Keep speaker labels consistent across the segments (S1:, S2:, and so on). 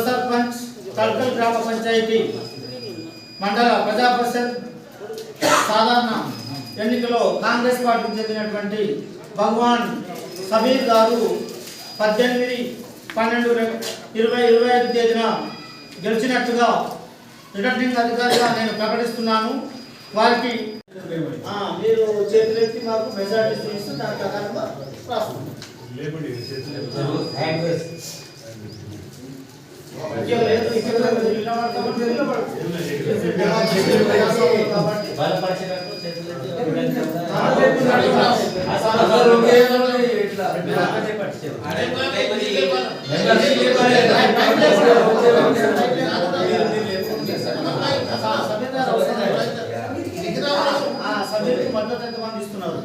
S1: సర్పంచ్ తల్కల్ గ్రామ పంచాయతీ మండల ప్రజా పరిషత్ సాధారణ ఎన్నికలో కాంగ్రెస్ పార్టీకి చెందినటువంటి భగవాన్ సబీర్ గారు 18/12/2025 తేదీన గెలిచినట్టుగా రిటర్నింగ్ అధికారిగా నేను ప్రకటిస్తున్నాను. వారికి మీరు చేతులెత్తి మాకు మెజారిటీ ఇస్తూ దాని ప్రకారంగా రాస్తున్నాను. సభ్యులకు మద్దతు ఎంతమంది ఇస్తున్నారు?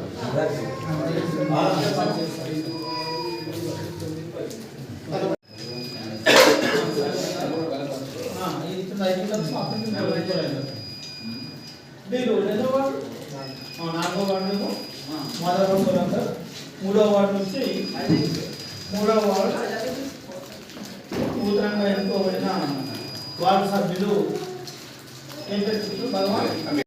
S1: నాలుగో వార్డు మాధవరావు, మూడవ వార్డు నుంచి 3వ వార్డు నూతనంగా ఎన్నుకోబడిన వార్డు సభ్యులు భగవాన్